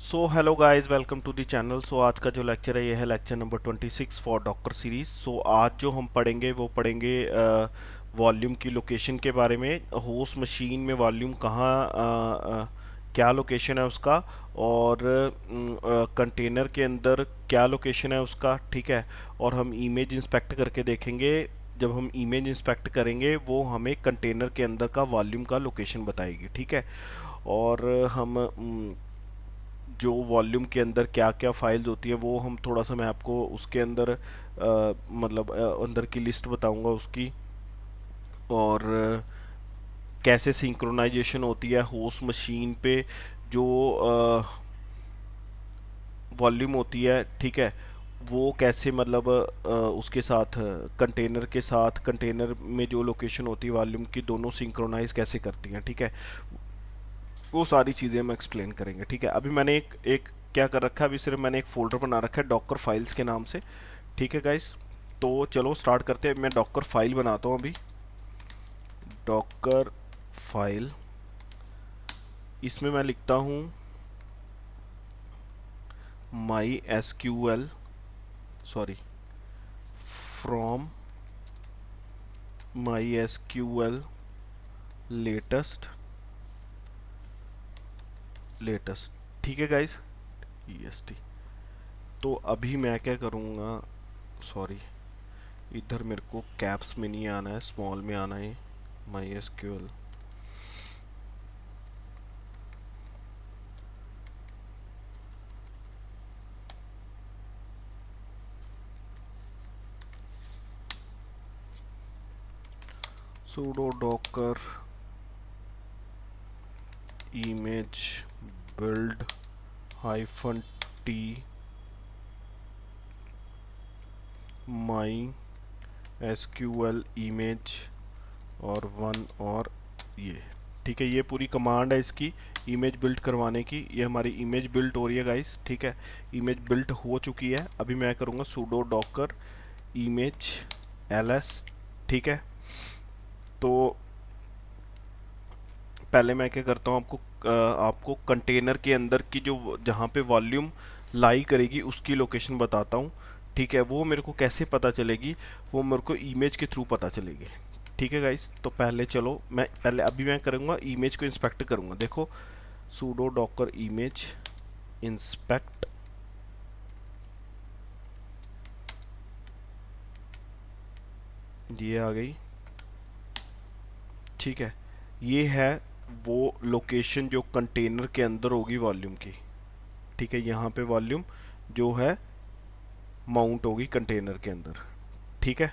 So hello guys, welcome to the channel. So आज का जो लेक्चर है ये है lecture number 26 for Docker series. So आज जो हम पढ़ेंगे वो पढ़ेंगे वॉल्यूम की लोकेशन के बारे में। होस्ट मशीन में वॉल्यूम कहाँ क्या लोकेशन है उसका, और कंटेनर के अंदर क्या लोकेशन है उसका, ठीक है। और हम इमेज इंस्पेक्ट करके देखेंगे। जब हम इमेज इंस्पेक्ट करेंगे वो हमें कंटेनर के अंदर का वॉल्यूम का लोकेशन बताएगी, ठीक है। और हम जो वॉल्यूम के अंदर क्या क्या फाइल्स होती है वो हम थोड़ा सा मैं आपको उसके अंदर मतलब अंदर की लिस्ट बताऊंगा उसकी। और कैसे सिंक्रोनाइजेशन होती है होस्ट मशीन पे जो वॉल्यूम होती है, ठीक है। वो कैसे मतलब उसके साथ कंटेनर के साथ कंटेनर में जो लोकेशन होती है वॉल्यूम की, दोनों सिंक्रोनाइज कैसे करती हैं, ठीक है। वो सारी चीज़ें हम एक्सप्लेन करेंगे, ठीक है। अभी मैंने एक एक क्या कर रखा है, अभी सिर्फ मैंने एक फ़ोल्डर बना रखा है डॉकर फाइल्स के नाम से, ठीक है गाइस। तो चलो स्टार्ट करते हैं। मैं डॉकर फाइल बनाता हूँ अभी। डॉकर फाइल, इसमें मैं लिखता हूँ MySQL, sorry, from MySQL latest, latest, ठीक है गाइस, EST। तो अभी मैं क्या करूँगा, सॉरी, इधर मेरे को कैप्स में नहीं आना है, स्मॉल में आना है। MySQL, sudo docker image build hyphen t my sql image और वन, और ये, ठीक है। ये पूरी कमांड है इसकी इमेज बिल्ड करवाने की। ये हमारी इमेज बिल्ड हो रही है गाइस, ठीक है। इमेज बिल्ड हो चुकी है। अभी मैं करूँगा sudo docker image ls, ठीक है। तो पहले मैं क्या करता हूँ, आपको कंटेनर के अंदर की जो जहाँ पे वॉल्यूम लाई करेगी उसकी लोकेशन बताता हूँ, ठीक है। वो मेरे को कैसे पता चलेगी, वो मेरे को इमेज के थ्रू पता चलेगी, ठीक है गाइस। तो पहले चलो मैं पहले अभी मैं करूँगा इमेज को इंस्पेक्ट करूँगा। देखो sudo docker image इंस्पेक्ट, ये आ गई, ठीक है। ये है वो लोकेशन जो कंटेनर के अंदर होगी वॉल्यूम की, ठीक है। यहाँ पे वॉल्यूम जो है माउंट होगी कंटेनर के अंदर, ठीक है।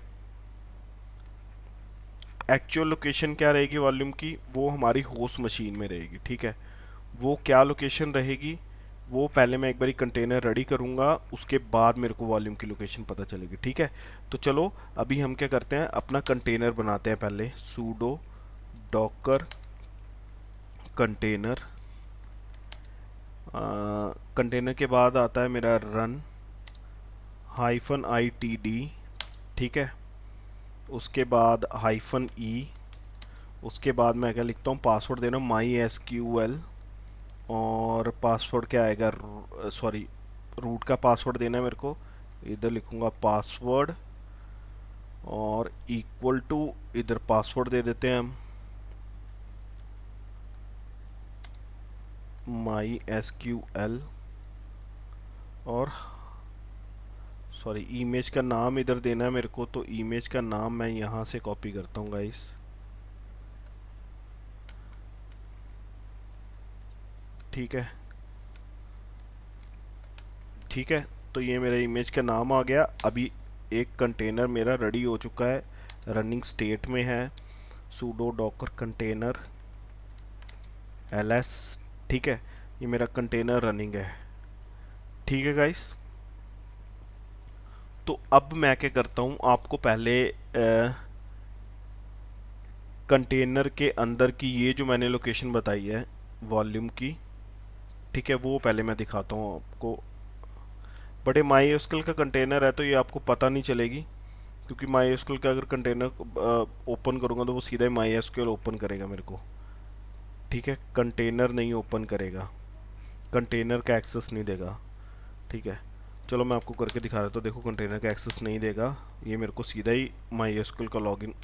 एक्चुअल लोकेशन क्या रहेगी वॉल्यूम की, वो हमारी होस्ट मशीन में रहेगी, ठीक है। वो क्या लोकेशन रहेगी, वो पहले मैं एक बारी कंटेनर रेडी करूँगा, उसके बाद मेरे को वॉल्यूम की लोकेशन पता चलेगी, ठीक है। तो चलो अभी हम क्या करते हैं, अपना कंटेनर बनाते हैं पहले। सूडो डॉकर कंटेनर, कंटेनर के बाद आता है मेरा रन -ITD, ठीक है। उसके बाद -E, उसके बाद मैं क्या लिखता हूँ, पासवर्ड देना MySQL, और पासवर्ड क्या आएगा, सॉरी, रूट का पासवर्ड देना है मेरे को। इधर लिखूँगा पासवर्ड, और इक्वल टू, इधर पासवर्ड दे देते हैं हम MySQL, और सॉरी इमेज का नाम इधर देना है मेरे को। तो इमेज का नाम मैं यहाँ से कॉपी करता हूँ गाइस, ठीक है, ठीक है। तो ये मेरा इमेज का नाम आ गया। अभी एक कंटेनर मेरा रेडी हो चुका है, रनिंग स्टेट में है, sudo docker कंटेनर ls, ठीक है। ये मेरा कंटेनर रनिंग है, ठीक है गाइस। तो अब मैं क्या करता हूँ, आपको पहले कंटेनर के अंदर की ये जो मैंने लोकेशन बताई है वॉल्यूम की, ठीक है, वो पहले मैं दिखाता हूँ आपको। बट ये MySQL का कंटेनर है तो ये आपको पता नहीं चलेगी, क्योंकि MySQL का अगर कंटेनर ओपन करूँगा तो वो सीधा ही MySQL ओपन करेगा मेरे को, ठीक है, कंटेनर नहीं ओपन करेगा। कंटेनर का एक्सेस नहीं देगा। ठीक है, चलो मैं आपको करके दिखा रहा हूँ। तो देखो कंटेनर का एक्सेस नहीं देगा, ये मेरे को सीधा ही माई एसक्यूएल का लॉगिन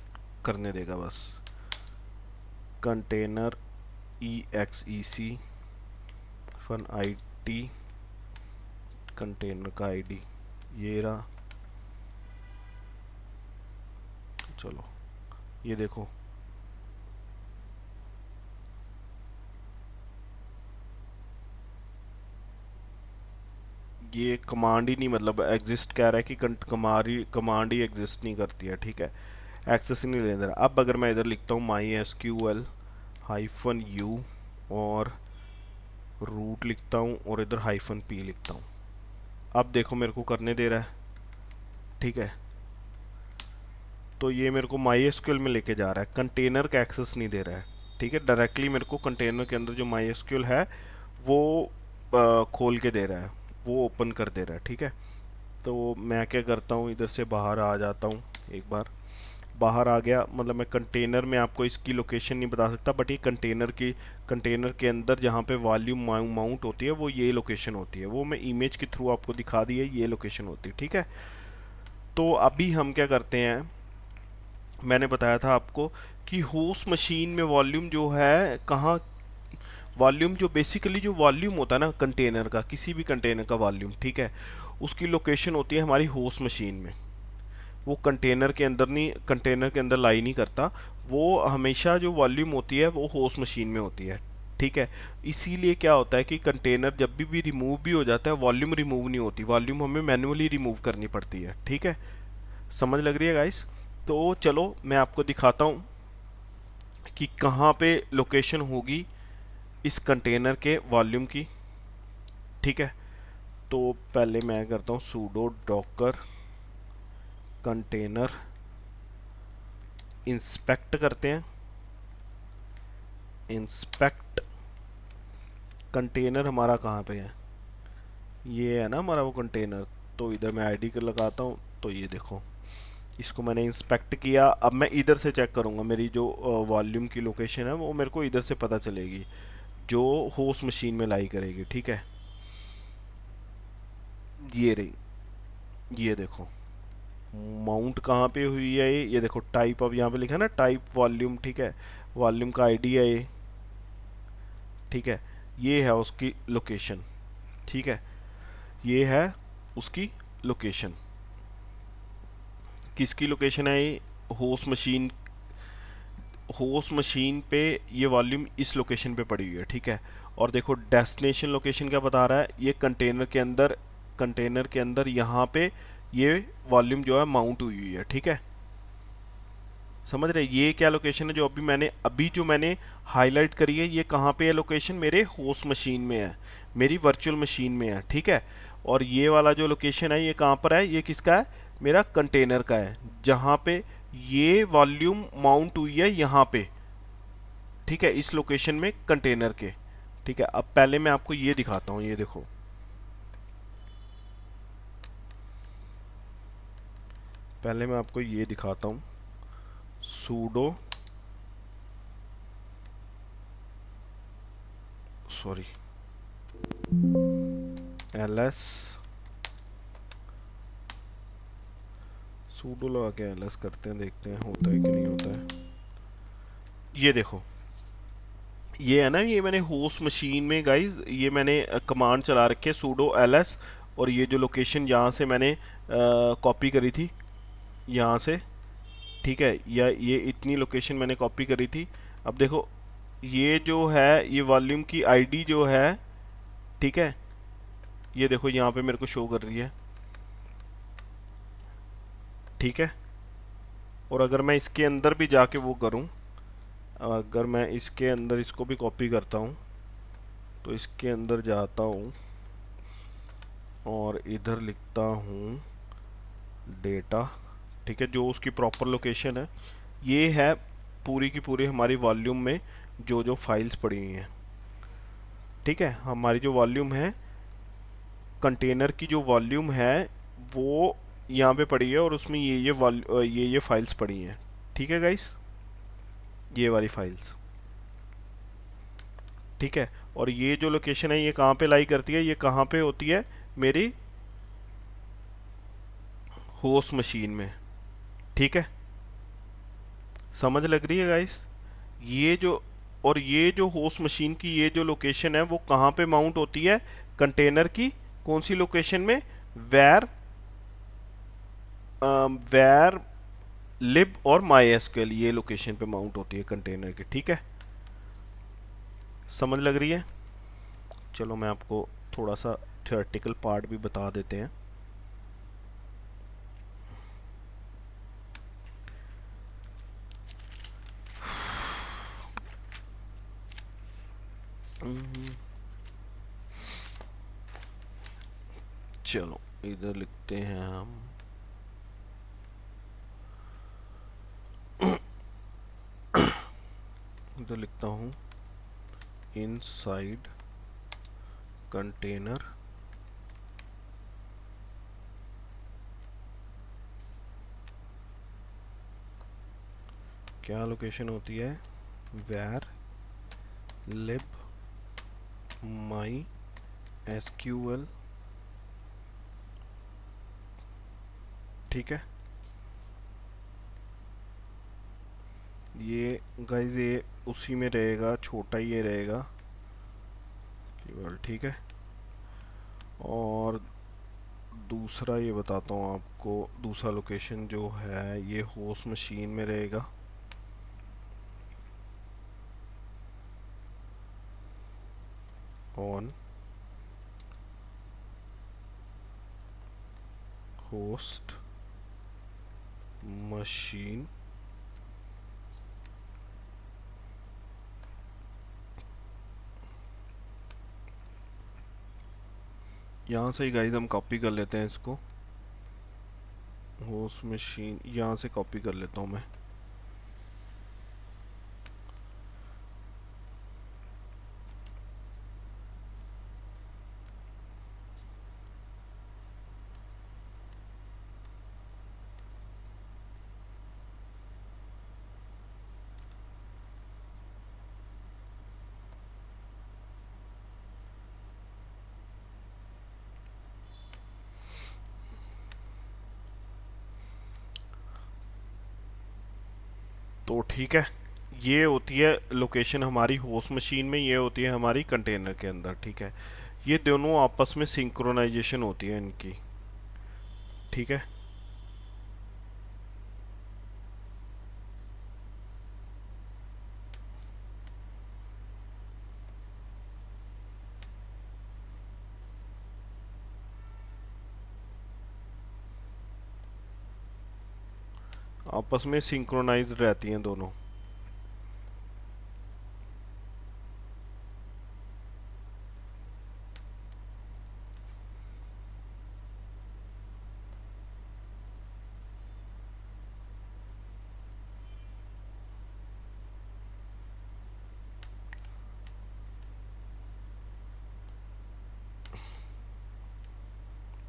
करने देगा बस। कंटेनर EXEC फन ID, कंटेनर का ID ये रहा। चलो ये देखो, ये कमांड ही नहीं, मतलब एग्जिस्ट कह रहा है कि कमांड ही एग्जिस्ट नहीं करती है। ठीक है, एक्सेस ही नहीं ले रहा। अब अगर मैं इधर लिखता हूँ MySQL-U और रूट लिखता हूँ और इधर -p लिखता हूँ, अब देखो मेरे को करने दे रहा है। ठीक है, तो ये मेरे को MySQL में लेके जा रहा है, कंटेनर का एक्सेस नहीं दे रहा है। ठीक है, डायरेक्टली मेरे को कंटेनर के अंदर जो MySQL है वो खोल के दे रहा है, वो ओपन कर दे रहा है। ठीक है, तो मैं क्या करता हूँ, इधर से बाहर आ जाता हूँ। एक बार बाहर आ गया, मतलब मैं कंटेनर में आपको इसकी लोकेशन नहीं बता सकता, बट ये कंटेनर के अंदर जहाँ पे वॉल्यूम माउंट होती है वो ये लोकेशन होती है, वो मैं इमेज के थ्रू आपको दिखा दी है, ये लोकेशन होती है। ठीक है, तो अभी हम क्या करते हैं, मैंने बताया था आपको कि होस्ट मशीन में वॉल्यूम जो है कहाँ, वॉल्यूम जो बेसिकली जो वॉल्यूम होता है ना कंटेनर का, किसी भी कंटेनर का वॉल्यूम, ठीक है, उसकी लोकेशन होती है हमारी होस्ट मशीन में। वो कंटेनर के अंदर नहीं, कंटेनर के अंदर लाई नहीं करता, वो हमेशा जो वॉल्यूम होती है वो होस्ट मशीन में होती है। ठीक है, इसीलिए क्या होता है कि कंटेनर जब भी रिमूव भी हो जाता है, वॉल्यूम रिमूव नहीं होती, वॉल्यूम हमें मैन्युअली रिमूव करनी पड़ती है। ठीक है, समझ लग रही है गाइस? तो चलो मैं आपको दिखाता हूँ कि कहाँ पे लोकेशन होगी इस कंटेनर के वॉल्यूम की। ठीक है, तो पहले मैं करता हूँ sudo docker कंटेनर, इंस्पेक्ट करते हैं। इंस्पेक्ट कंटेनर हमारा कहाँ पे है, ये है ना हमारा वो कंटेनर। तो इधर मैं आईडी को लगाता हूँ, तो ये देखो इसको मैंने इंस्पेक्ट किया। अब मैं इधर से चेक करूँगा, मेरी जो वॉल्यूम की लोकेशन है वो मेरे को इधर से पता चलेगी, जो होस्ट मशीन में लाई करेगी। ठीक है, ये रही, ये देखो माउंट कहाँ पे हुई है, ये देखो टाइप, अब यहाँ पे लिखा है ना टाइप वॉल्यूम। ठीक है, वॉल्यूम का आईडी है ये। ठीक है, ये है उसकी लोकेशन। ठीक है, ये है उसकी लोकेशन। किसकी लोकेशन है ये, होस्ट मशीन, होस्ट मशीन पे ये वॉल्यूम इस लोकेशन पे पड़ी हुई है। ठीक है, और देखो डेस्टिनेशन लोकेशन क्या बता रहा है, ये कंटेनर के अंदर यहाँ पे ये वॉल्यूम जो है माउंट हुई हुई है। ठीक है, समझ रहे, ये क्या लोकेशन है जो अभी जो मैंने हाईलाइट करी है, ये कहाँ पे है लोकेशन, मेरे होस्ट मशीन में है, मेरी वर्चुअल मशीन में है। ठीक है, और ये वाला जो लोकेशन है ये कहाँ पर है, ये किसका है, मेरा कंटेनर का है, जहाँ पे ये वॉल्यूम माउंट हुई है यहाँ पे। ठीक है, इस लोकेशन में कंटेनर के। ठीक है, अब पहले मैं आपको ये दिखाता हूँ, ये देखो पहले मैं आपको ये दिखाता हूँ, सूडो सॉरी ls, सूडो लगा के ls करते हैं, देखते हैं होता है कि नहीं होता है। ये देखो, ये है ना, ये मैंने होस्ट मशीन में गाइस, ये मैंने कमांड चला रखी है sudo ls, और ये जो लोकेशन यहाँ से मैंने कॉपी करी थी यहाँ से। ठीक है, या ये इतनी लोकेशन मैंने कॉपी करी थी। अब देखो ये जो है, ये वॉल्यूम की आईडी जो है, ठीक है, ये देखो यहाँ पे मेरे को शो कर रही है। ठीक है, और अगर मैं इसके अंदर भी जाके वो करूँ, अगर मैं इसके अंदर इसको भी कॉपी करता हूँ, तो इसके अंदर जाता हूँ और इधर लिखता हूँ डेटा। ठीक है, जो उसकी प्रॉपर लोकेशन है, ये है पूरी की पूरी हमारी वॉल्यूम में जो जो फाइल्स पड़ी हुई हैं। ठीक है, हमारी जो वॉल्यूम है, कंटेनर की जो वॉल्यूम है वो यहाँ पे पड़ी है, और उसमें ये फाइल्स पड़ी हैं। ठीक है गाइस, ये वाली फाइल्स। ठीक है, और ये जो लोकेशन है ये कहाँ पे लाई करती है, ये कहाँ पे होती है, मेरी होस्ट मशीन में। ठीक है, समझ लग रही है गाइस? ये जो, और ये जो होस्ट मशीन की ये जो लोकेशन है वो कहाँ पे माउंट होती है, कंटेनर की कौन सी लोकेशन में, वेर वेर लिब और माई एसक्यूएल, ये लोकेशन पे माउंट होती है कंटेनर की। ठीक है, समझ लग रही है? चलो मैं आपको थोड़ा सा थियोरेटिकल पार्ट भी बता देते हैं। चलो इधर लिखते हैं हम, इधर लिखता हूँ इनसाइड कंटेनर क्या लोकेशन होती है, वेर लिब माई एसक्यूएल। ठीक है, ये गाइज ये उसी में रहेगा, छोटा ही ये रहेगा केवल। ठीक है, और दूसरा ये बताता हूँ आपको, दूसरा लोकेशन जो है ये होस्ट मशीन में रहेगा। ऑन होस्ट मशीन यहाँ से ही गाइज हम कॉपी कर लेते हैं इसको, होस्ट मशीन यहाँ से कॉपी कर लेता हूँ मैं। तो ठीक है, ये होती है लोकेशन हमारी होस्ट मशीन में, ये होती है हमारी कंटेनर के अंदर। ठीक है, ये दोनों आपस में सिंक्रोनाइजेशन होती है इनकी। ठीक है, आपस में सिंक्रोनाइज रहती हैं दोनों।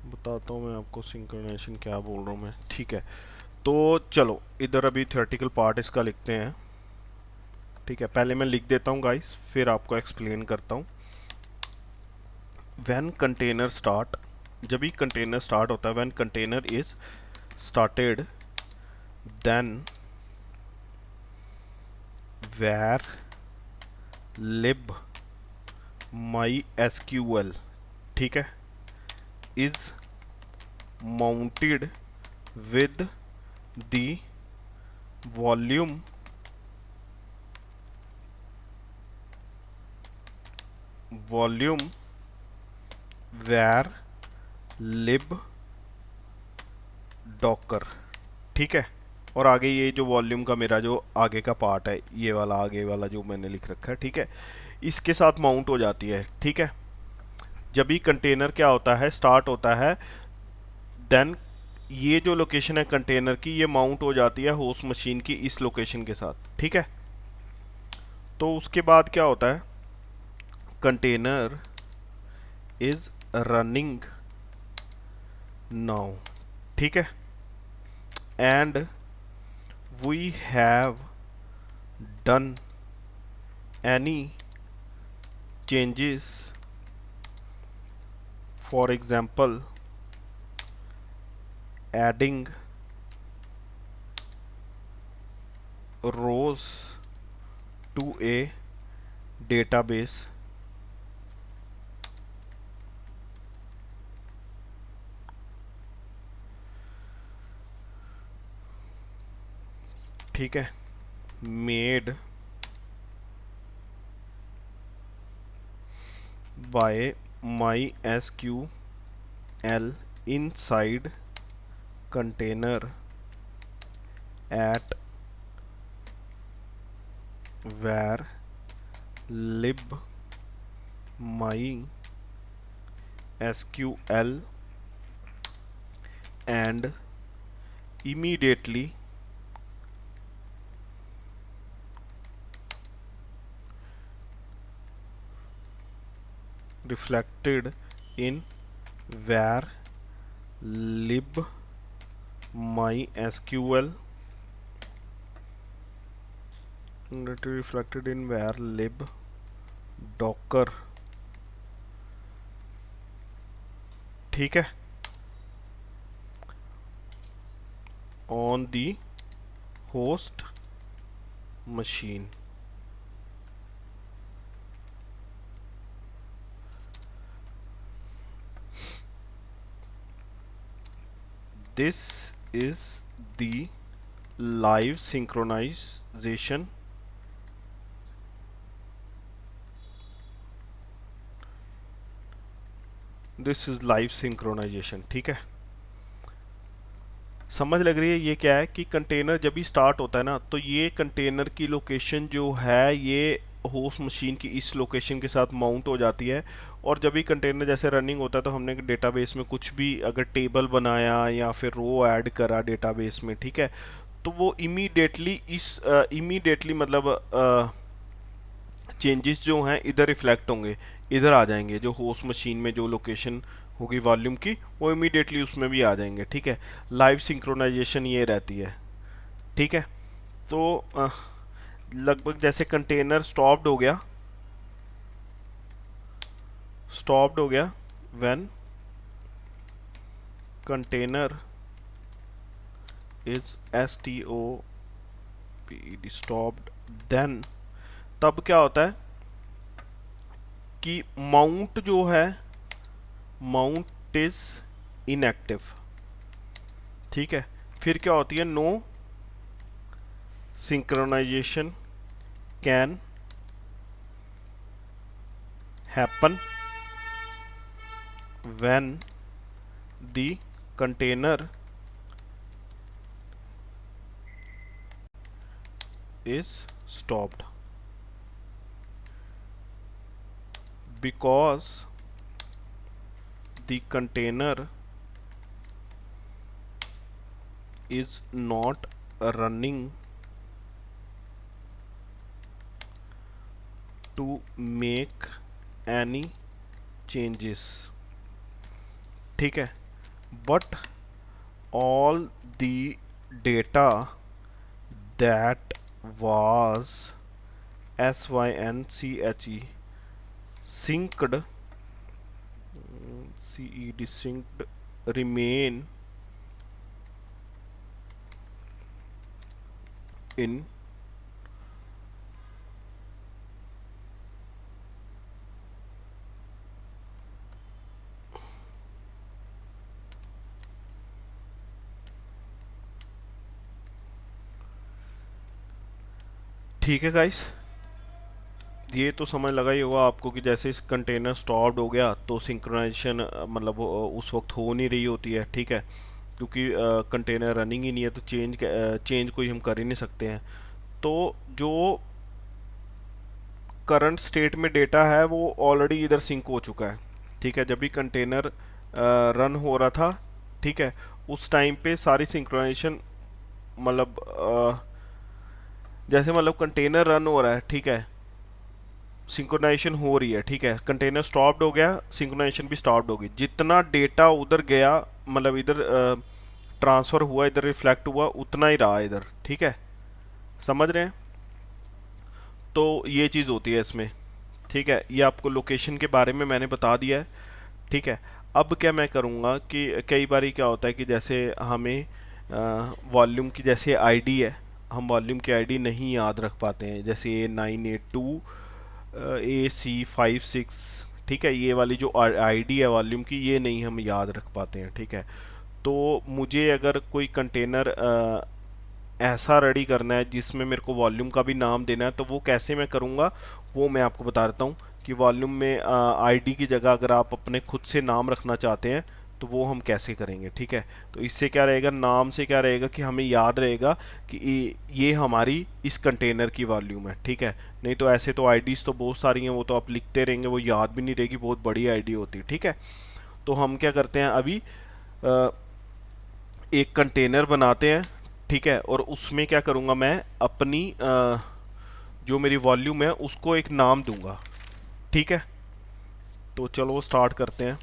बताता हूँ मैं आपको सिंक्रोनाइजेशन क्या बोल रहा हूँ मैं। ठीक है, तो चलो इधर अभी थियोरेटिकल पार्ट इसका लिखते हैं। ठीक है, पहले मैं लिख देता हूँ गाइस, फिर आपको एक्सप्लेन करता हूँ। व्हेन कंटेनर स्टार्ट, जब भी कंटेनर स्टार्ट होता है, when container is started then var lib MySQL, ठीक है, is mounted with the volume volume var lib docker. ठीक है, और आगे ये जो वॉल्यूम का मेरा जो आगे का पार्ट है, ये वाला आगे वाला जो मैंने लिख रखा है, ठीक है, इसके साथ माउंट हो जाती है। ठीक है, जब भी कंटेनर क्या होता है, स्टार्ट होता है, देन ये जो लोकेशन है कंटेनर की, ये माउंट हो जाती है होस्ट मशीन की इस लोकेशन के साथ। ठीक है, तो उसके बाद क्या होता है, कंटेनर इज रनिंग नाउ। ठीक है, and we have done any changes, for example adding rows to a database, ठीक है, made by MySQL inside container at var lib MySQL and immediately reflected in var lib MySQL reflected in var lib docker, ठीक है, on the host machine. This is the live synchronization ठीक है। समझ लग रही है ये क्या है कि कंटेनर जब भी स्टार्ट होता है ना, तो ये कंटेनर की लोकेशन जो है ये होस्ट मशीन की इस लोकेशन के साथ माउंट हो जाती है। और जब भी कंटेनर जैसे रनिंग होता है तो हमने डेटाबेस में कुछ भी अगर टेबल बनाया या फिर रो ऐड करा डेटाबेस में, ठीक है, तो वो इमीडिएटली मतलब चेंजेस जो हैं इधर रिफ्लेक्ट होंगे, इधर आ जाएंगे, जो होस्ट मशीन में जो लोकेशन होगी वॉल्यूम की वो इमीडिएटली उसमें भी आ जाएंगे, ठीक है। लाइव सिंक्रोनाइजेशन ये रहती है, ठीक है। तो लगभग जैसे कंटेनर स्टॉप्ड हो गया when container is stopped, then तब क्या होता है कि माउंट जो है माउंट इज इनएक्टिव, ठीक है। फिर क्या होती है, no synchronization can happen when the container is stopped, because the container is not running to make any changes, ठीक है, but all the data that was synche synced synced remain in ठीक है गाइस, ये तो समझ लगा ही होगा आपको कि जैसे इस कंटेनर स्टॉप्ड हो गया तो सिंक्रोनाइजेशन मतलब उस वक्त हो नहीं रही होती है, ठीक है, क्योंकि कंटेनर रनिंग ही नहीं है, तो चेंज कोई हम कर ही नहीं सकते हैं। तो जो करंट स्टेट में डेटा है वो ऑलरेडी इधर सिंक हो चुका है, ठीक है। जब भी कंटेनर रन हो रहा था, ठीक है, उस टाइम पे सारी सिंक्रोनाइजेशन मतलब जैसे मतलब कंटेनर रन हो रहा है, ठीक है, सिंक्रोनाइजेशन हो रही है, ठीक है, कंटेनर स्टॉप्ड हो गया, सिंक्रोनाइजेशन भी स्टॉप्ड हो गई, जितना डेटा उधर गया मतलब इधर ट्रांसफ़र हुआ, इधर रिफ्लेक्ट हुआ, उतना ही रहा इधर, ठीक है, समझ रहे हैं। तो ये चीज़ होती है इसमें, ठीक है, ये आपको लोकेशन के बारे में मैंने बता दिया है। ठीक है, अब क्या मैं करूँगा कि कई बार क्या होता है कि जैसे हमें वॉल्यूम की जैसे आईडी है, हम वॉल्यूम की आईडी नहीं याद रख पाते हैं, जैसे A982AC56। ठीक है, ये वाली जो आईडी है वॉल्यूम की, ये नहीं हम याद रख पाते हैं। ठीक है, तो मुझे अगर कोई कंटेनर ऐसा रेडी करना है जिसमें मेरे को वॉल्यूम का भी नाम देना है, तो वो कैसे मैं करूँगा वो मैं आपको बता देता हूँ कि वॉल्यूम में आईडी की जगह अगर आप अपने खुद से नाम रखना चाहते हैं तो वो हम कैसे करेंगे। ठीक है, तो इससे क्या रहेगा, नाम से क्या रहेगा कि हमें याद रहेगा कि ये हमारी इस कंटेनर की वॉल्यूम है। ठीक है, नहीं तो ऐसे तो आईडीज़ तो बहुत सारी हैं, वो तो आप लिखते रहेंगे, वो याद भी नहीं रहेगी, बहुत बड़ी आईडी होती है। ठीक है, तो हम क्या करते हैं अभी, अ, एक कंटेनर बनाते हैं। ठीक है, और उसमें क्या करूँगा मैं, अपनी जो मेरी वॉल्यूम है उसको एक नाम दूंगा। ठीक है, तो चलो स्टार्ट करते हैं।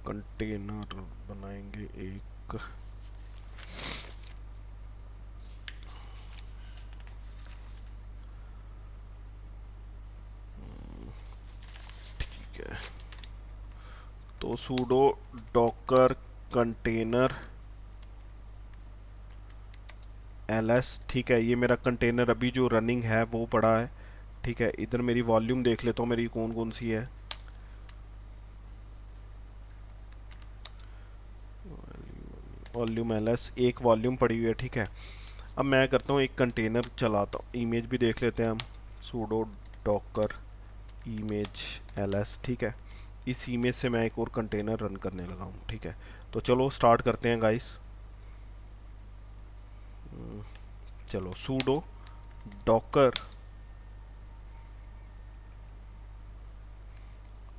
कंटेनर बनाएंगे एक, ठीक है, तो sudo docker कंटेनर ls। ठीक है, ये मेरा कंटेनर अभी जो रनिंग है वो पड़ा है। ठीक है, इधर मेरी वॉल्यूम देख लेता हूँ मेरी कौन कौन सी है। वॉल्यूम ls एक वॉल्यूम पड़ी हुई है। ठीक है, अब मैं करता हूँ एक कंटेनर चलाता हूँ, इमेज भी देख लेते हैं हम, sudo docker इमेज ls। ठीक है, इस इमेज से मैं एक और कंटेनर रन करने लगा हूँ। ठीक है, तो चलो स्टार्ट करते हैं गाइस। चलो sudo docker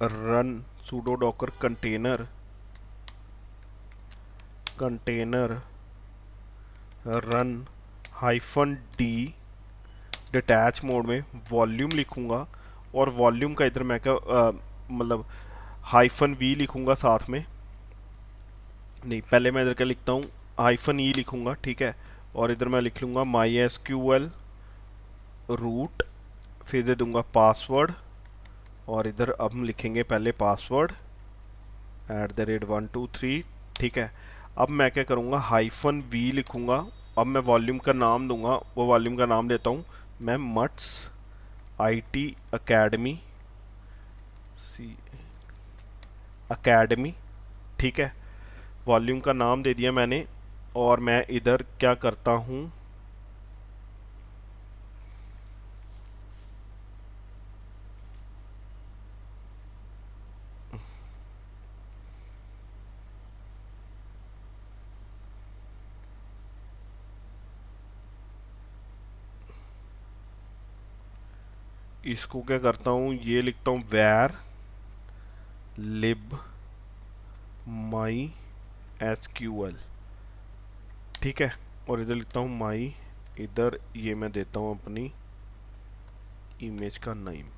run, sudo docker container run -d detach mode में वॉल्यूम लिखूंगा, और वॉल्यूम का इधर मैं क्या मतलब -v लिखूंगा साथ में। नहीं, पहले मैं इधर क्या लिखता हूँ, -e लिखूंगा। ठीक है, और इधर मैं लिख लूँगा MySQL रूट, फिर दे दूंगा पासवर्ड, और इधर अब हम लिखेंगे पहले पासवर्ड @123। ठीक है, अब मैं क्या करूँगा, -v लिखूंगा। अब मैं वॉल्यूम का नाम दूंगा, वो वॉल्यूम का नाम देता हूँ मैं मट्स IT अकेडमी, सी अकेडमी। ठीक है, वॉल्यूम का नाम दे दिया मैंने, और मैं इधर क्या करता हूँ, इसको क्या करता हूँ, ये लिखता हूँ where lib my SQL। ठीक है, और इधर लिखता हूँ my, इधर ये मैं देता हूँ अपनी इमेज का नेम।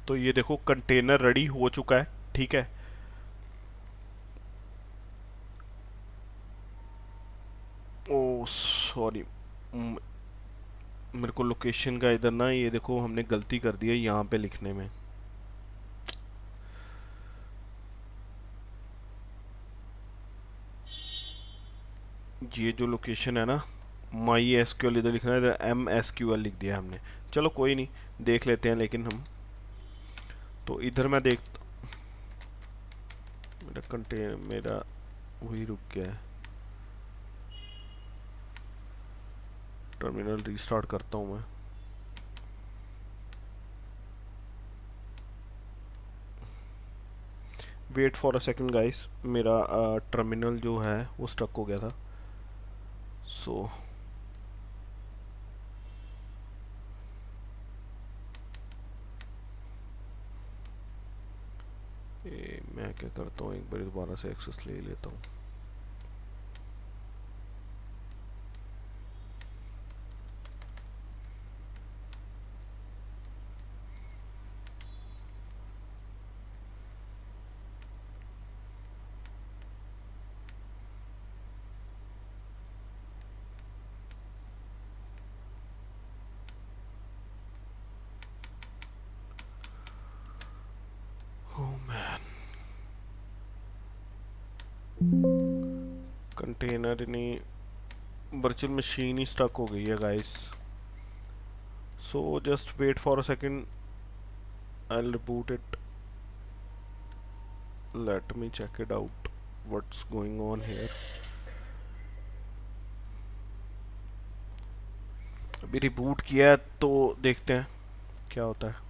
तो ये देखो कंटेनर रेडी हो चुका है। ठीक है, ओ सॉरी, मेरे को लोकेशन का इधर ना, ये देखो हमने गलती कर दी है यहाँ पे लिखने में। ये जो लोकेशन है ना, माई एसक्यूएल इधर लिखना है, इधर MSQL लिख दिया हमने। चलो कोई नहीं, देख लेते हैं। लेकिन हम तो इधर मैं देख, मेरा वही रुक गया है। टर्मिनल रीस्टार्ट करता हूँ मैं। Wait for a second guys, मेरा टर्मिनल जो है वो स्टक हो गया था। सो मैं क्या करता हूँ, एक बार दोबारा से एक्सेस ले लेता हूँ। Oh man, कंटेनर नहीं, वर्चुअल मशीन ही स्टक हो गई है guys. So just wait for a second, I will reboot it. Let me check it out what's going on here. अभी रिबूट किया है तो देखते हैं क्या होता है.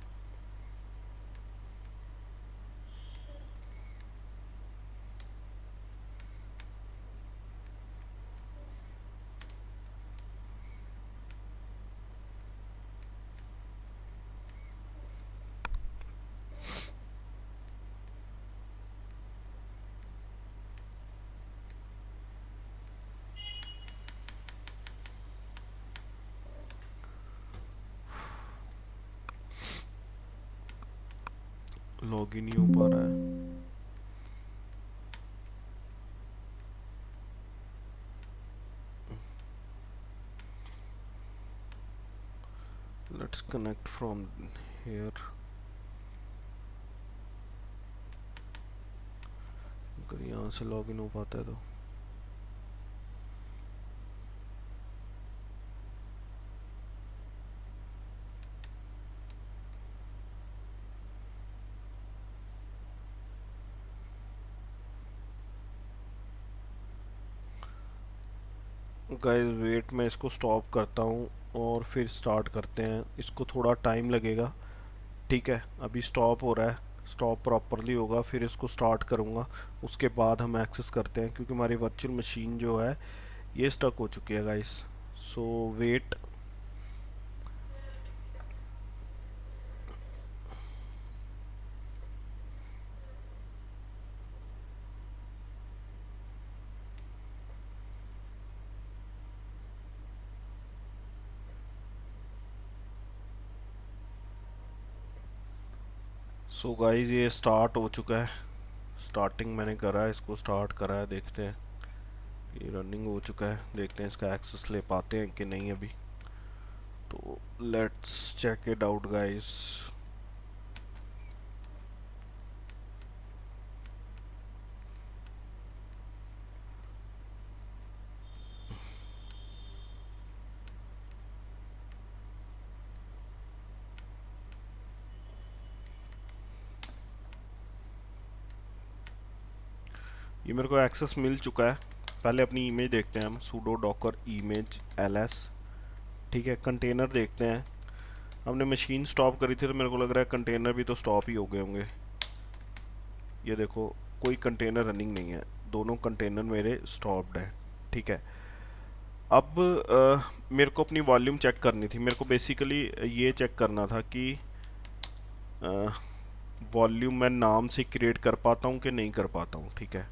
लॉगिन नहीं हो पा रहा है. Let's connect from here. अगर यहाँ से लॉगिन हो पाता है तो. गाइस वेट, मैं इसको स्टॉप करता हूँ और फिर स्टार्ट करते हैं. इसको थोड़ा टाइम लगेगा. ठीक है, अभी स्टॉप हो रहा है. स्टॉप प्रॉपरली होगा फिर इसको स्टार्ट करूँगा. उसके बाद हम एक्सेस करते हैं क्योंकि हमारी वर्चुअल मशीन जो है ये स्टक हो चुकी है गाइस. सो वेट. सो गाइस ये स्टार्ट हो चुका है. स्टार्टिंग मैंने करा है, इसको स्टार्ट करा है. देखते हैं, ये रनिंग हो चुका है. देखते हैं इसका एक्सेस ले पाते हैं कि नहीं अभी. तो let's check it out guys. ये मेरे को एक्सेस मिल चुका है. पहले अपनी इमेज देखते हैं हम. sudo docker image ls. ठीक है, कंटेनर देखते हैं. हमने मशीन स्टॉप करी थी तो मेरे को लग रहा है कंटेनर भी तो स्टॉप ही हो गए होंगे. ये देखो, कोई कंटेनर रनिंग नहीं है. दोनों कंटेनर मेरे स्टॉप्ड है. ठीक है. अब मेरे को अपनी वॉल्यूम चेक करनी थी. मेरे को बेसिकली ये चेक करना था कि वॉल्यूम मैं नाम से क्रिएट कर पाता हूँ कि नहीं कर पाता हूँ. ठीक है,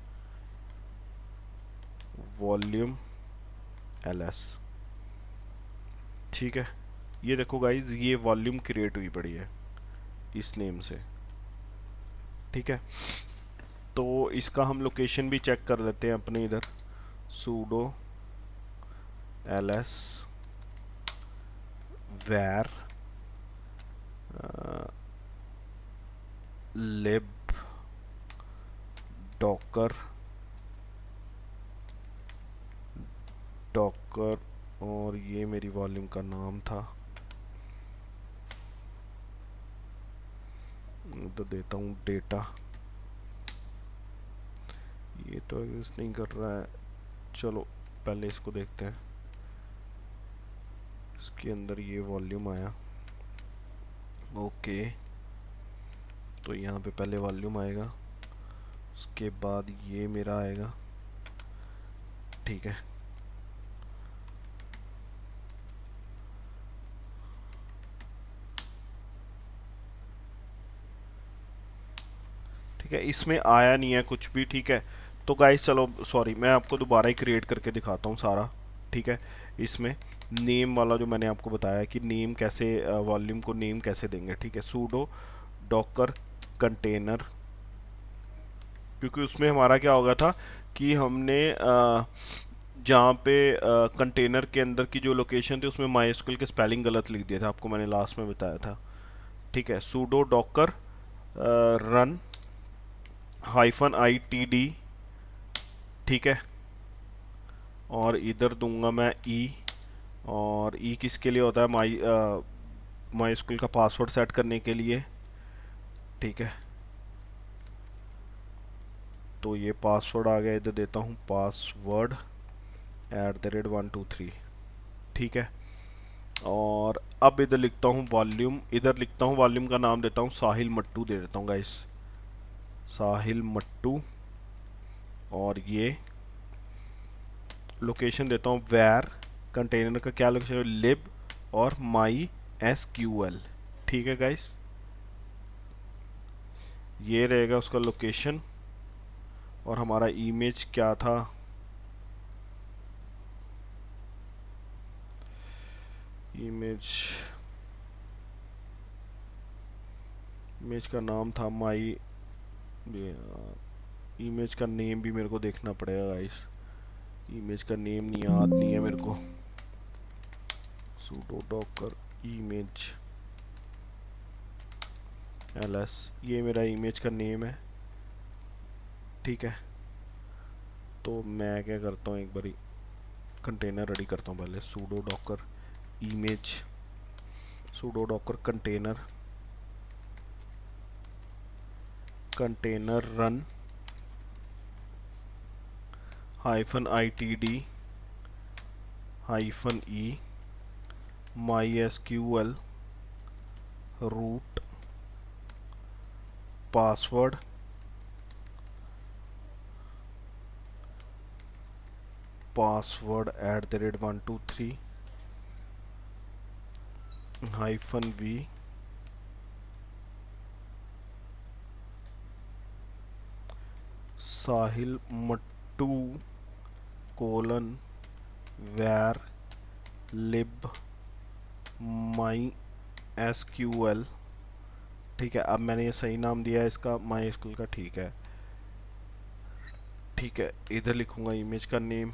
वॉल्यूम ls. ठीक है, ये देखो गाइज, ये वॉल्यूम क्रिएट हुई पड़ी है इस नेम से. ठीक है, तो इसका हम लोकेशन भी चेक कर लेते हैं अपने इधर. sudo ls var lib docker Docker. और ये मेरी वॉल्यूम का नाम था. तो देता हूँ डेटा. ये तो एग्जिस्ट नहीं कर रहा है. चलो पहले इसको देखते हैं. इसके अंदर ये वॉल्यूम आया. ओके, तो यहाँ पे पहले वॉल्यूम आएगा, उसके बाद ये मेरा आएगा. ठीक है, ठीक है. इसमें आया नहीं है कुछ भी. ठीक है, तो गाइस चलो, सॉरी, मैं आपको दोबारा ही क्रिएट करके दिखाता हूँ सारा. ठीक है, इसमें नेम वाला जो मैंने आपको बताया कि नेम कैसे, वॉल्यूम को नेम कैसे देंगे. ठीक है, sudo docker कंटेनर. क्योंकि उसमें हमारा क्या हो गया था कि हमने जहाँ पे कंटेनर के अंदर की जो लोकेशन थी उसमें माइस्क्ल के स्पेलिंग गलत लिख दिया था. आपको मैंने लास्ट में बताया था. ठीक है, sudo docker रन -itd, ठीक है। और इधर दूंगा मैं ई, और ई किसके लिए होता है, माई स्कूल का पासवर्ड सेट करने के लिए, ठीक है। तो ये पासवर्ड आ गया, इधर देता हूँ पासवर्ड @123, ठीक है। और अब इधर लिखता हूँ वॉल्यूम, इधर लिखता हूँ वॉल्यूम का नाम देता हूँ साहिल मट्टू दे देता हूँ गाइस, साहिल मट्टू। और ये लोकेशन देता हूँ वेयर, कंटेनर का क्या लोकेशन है, लिब और माई एसक्यूएल, ठीक है गाइस। ये रहेगा उसका लोकेशन। और हमारा इमेज क्या था, इमेज इमेज का नाम था माई, इमेज का नेम भी मेरे को देखना पड़ेगा गाइस, इमेज का नेम नहीं याद नहीं है मेरे को। sudo docker image ls, ये मेरा इमेज का नेम है, ठीक है। तो मैं क्या करता हूँ, एक बारी कंटेनर रेडी करता हूँ पहले, sudo docker image, sudo docker container, container run -itd -e mysql root password @123 -v Sahil Mattu colon var lib MySQL, ठीक है। अब मैंने ये सही नाम दिया है इसका, माई एसक्यूएल का, ठीक है, ठीक है। इधर लिखूंगा इमेज का नेम,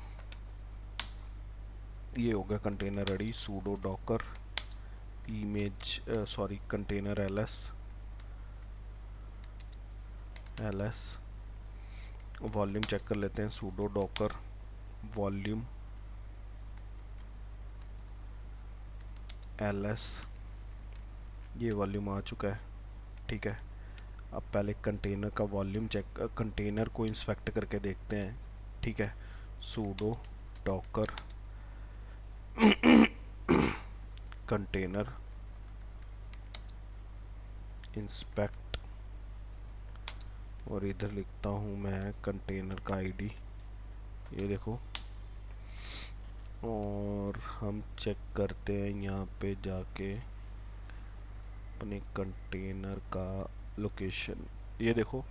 ये हो गया container ready, sudo docker image sorry container ls। Volume check कर लेते हैं, sudo docker वॉल्यूम ls, ये वॉल्यूम आ चुका है, ठीक है। अब पहले कंटेनर का वॉल्यूम चेक, कंटेनर को इंस्पेक्ट करके देखते हैं, ठीक है। sudo docker कंटेनर इंस्पेक्ट, और इधर लिखता हूँ मैं कंटेनर का आईडी, ये देखो। और हम चेक करते हैं यहाँ पे जाके अपने कंटेनर का लोकेशन, ये देखो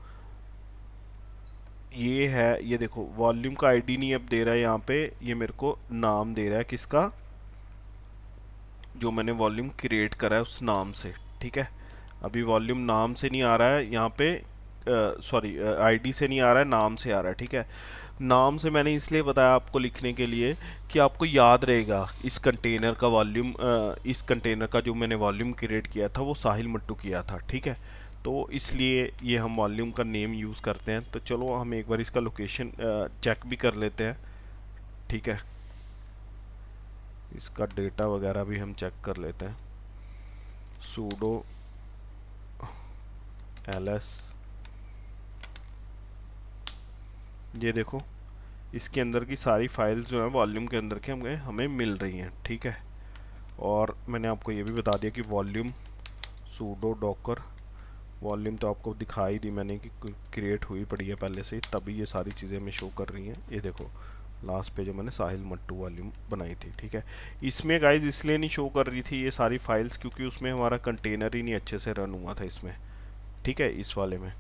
ये है, ये देखो वॉल्यूम का आईडी नहीं अब दे रहा है यहाँ पे, ये मेरे को नाम दे रहा है किसका, जो मैंने वॉल्यूम क्रिएट करा है उस नाम से, ठीक है। अभी वॉल्यूम नाम से नहीं आ रहा है यहाँ पे, सॉरी आईडी से नहीं आ रहा है, नाम से आ रहा है, ठीक है। नाम से मैंने इसलिए बताया आपको लिखने के लिए कि आपको याद रहेगा इस कंटेनर का वॉल्यूम, इस कंटेनर का जो मैंने वॉल्यूम क्रिएट किया था वो साहिल मट्टू किया था, ठीक है। तो इसलिए ये हम वॉल्यूम का नेम यूज़ करते हैं। तो चलो हम एक बार इसका लोकेशन चेक भी कर लेते हैं, ठीक है। इसका डेटा वगैरह भी हम चेक कर लेते हैं, sudo ls, ये देखो इसके अंदर की सारी फाइल्स जो हैं वॉल्यूम के अंदर के हमें मिल रही हैं, ठीक है। और मैंने आपको ये भी बता दिया कि वॉल्यूम sudo docker वॉल्यूम तो आपको दिखाई दी मैंने कि क्रिएट हुई पड़ी है पहले से, तभी ये सारी चीज़ें हमें शो कर रही हैं। ये देखो लास्ट पे जो मैंने साहिल मट्टू वॉल्यूम बनाई थी, ठीक है। इसमें गाइज इसलिए नहीं शो कर रही थी ये सारी फाइल्स क्योंकि उसमें हमारा कंटेनर ही नहीं अच्छे से रन हुआ था इसमें, ठीक है, इस वाले में।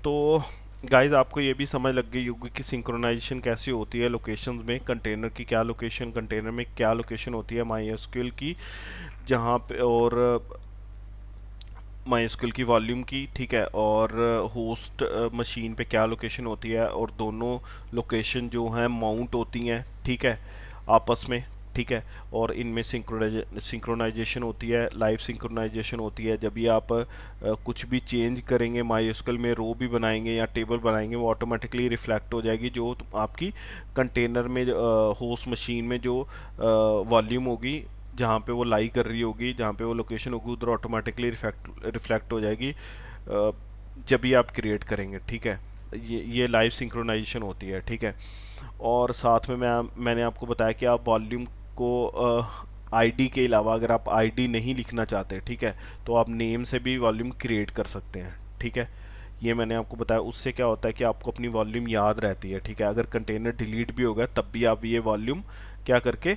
तो गाइज आपको ये भी समझ लग गई होगी कि सिंक्रोनाइजेशन कैसे होती है लोकेशंस में, कंटेनर की क्या लोकेशन, कंटेनर में क्या लोकेशन होती है माई एसक्यूएल की, जहाँ पे, और माइस्क्यूएल की वॉल्यूम की, ठीक है। और होस्ट मशीन पे क्या लोकेशन होती है, और दोनों लोकेशन जो हैं माउंट होती हैं, ठीक है, आपस में, ठीक है। और इनमें सिंक्रोनाइजेशन होती है, लाइव सिंक्रोनाइजेशन होती है। जब भी आप कुछ भी चेंज करेंगे माइस्क्ल में, रो भी बनाएंगे या टेबल बनाएंगे, वो ऑटोमेटिकली रिफ्लेक्ट हो जाएगी जो आपकी कंटेनर में होस्ट मशीन में जो वॉल्यूम होगी, जहाँ पे वो लाई कर रही होगी, जहाँ पे वो लोकेशन होगी, उधर ऑटोमेटिकली रिफ्लेक्ट हो जाएगी जब भी आप क्रिएट करेंगे, ठीक है। ये लाइव सिंक्रोनाइजेशन होती है, ठीक है। और साथ में मैंने आपको बताया कि आप वॉल्यूम को आईडी के अलावा अगर आप आईडी नहीं लिखना चाहते, ठीक है, तो आप नेम से भी वॉल्यूम क्रिएट कर सकते हैं, ठीक है। ये मैंने आपको बताया। उससे क्या होता है कि आपको अपनी वॉल्यूम याद रहती है, ठीक है। अगर कंटेनर डिलीट भी होगा तब भी आप ये वॉल्यूम क्या करके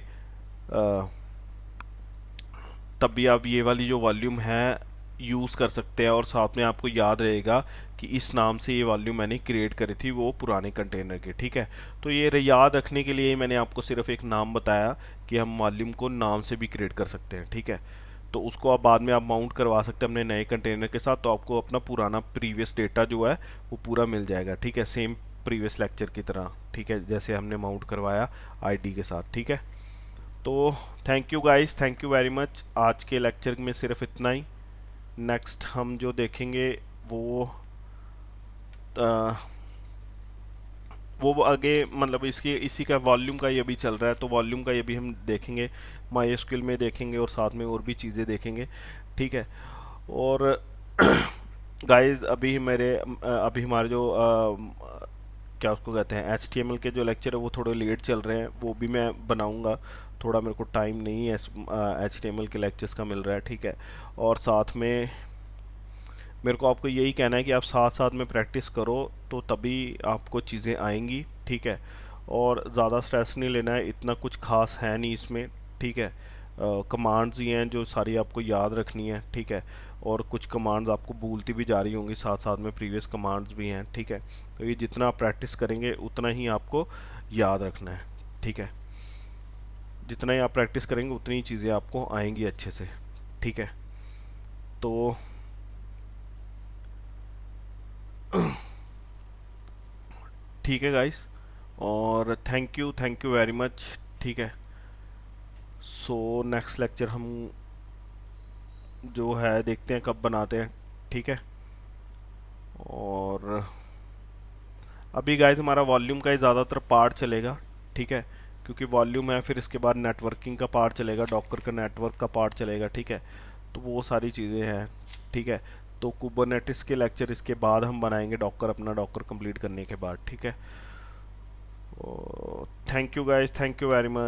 तब भी आप ये वाली जो वॉल्यूम है यूज़ कर सकते हैं, और साथ में आपको याद रहेगा कि इस नाम से ये वॉल्यूम मैंने क्रिएट करी थी वो पुराने कंटेनर की, ठीक है। तो ये याद रखने के लिए मैंने आपको सिर्फ एक नाम बताया कि हम वॉल्यूम को नाम से भी क्रिएट कर सकते हैं, ठीक है। तो उसको आप बाद में आप माउंट करवा सकते हैं अपने नए कंटेनर के साथ, तो आपको अपना पुराना प्रीवियस डेटा जो है वो पूरा मिल जाएगा, ठीक है, सेम प्रीवियस लेक्चर की तरह, ठीक है, जैसे हमने माउंट करवाया आईडी के साथ, ठीक है। तो thank you guys, thank you very much. आज के लेक्चर में सिर्फ इतना ही। नेक्स्ट हम जो देखेंगे वो आ, वो आगे मतलब इसकी इसी का वॉल्यूम का ये भी चल रहा है, तो वॉल्यूम का ये भी हम देखेंगे, माई में देखेंगे, और साथ में और भी चीज़ें देखेंगे, ठीक है। और गाइस अभी हमारे जो क्या उसको कहते हैं HTML के जो लेक्चर है वो थोड़े लेट चल रहे हैं, वो भी मैं बनाऊंगा। थोड़ा मेरे को टाइम नहीं है HTML के लेक्चर्स का मिल रहा है, ठीक है। और साथ में मेरे को आपको यही कहना है कि आप साथ साथ में प्रैक्टिस करो, तो तभी आपको चीज़ें आएंगी, ठीक है। और ज़्यादा स्ट्रेस नहीं लेना है, इतना कुछ खास है नहीं इसमें, ठीक है। कमांड्स ही हैं जो सारी आपको याद रखनी है, ठीक है। और कुछ कमांड्स आपको भूलती भी जा रही होंगी, साथ साथ में प्रीवियस कमांड्स भी हैं, ठीक है। तो ये जितना आप प्रैक्टिस करेंगे उतना ही आपको याद रखना है, ठीक है। जितना ही आप प्रैक्टिस करेंगे उतनी ही चीज़ें आपको आएंगी अच्छे से, ठीक है। तो ठीक है गाइस, और थैंक यू वेरी मच, ठीक है। सो नेक्स्ट लेक्चर हम जो है देखते हैं कब बनाते हैं, ठीक है। और अभी गाइस हमारा वॉल्यूम का ही ज़्यादातर पार्ट चलेगा, ठीक है, क्योंकि वॉल्यूम है, फिर इसके बाद नेटवर्किंग का पार्ट चलेगा, डॉकर का नेटवर्क का पार्ट चलेगा, ठीक है। तो वो सारी चीज़ें हैं, ठीक है। तो कुबरनेटिस के लेक्चर इसके बाद हम बनाएंगे, डॉकर अपना डॉकर कंप्लीट करने के बाद, ठीक है। Thank you guys, thank you very much.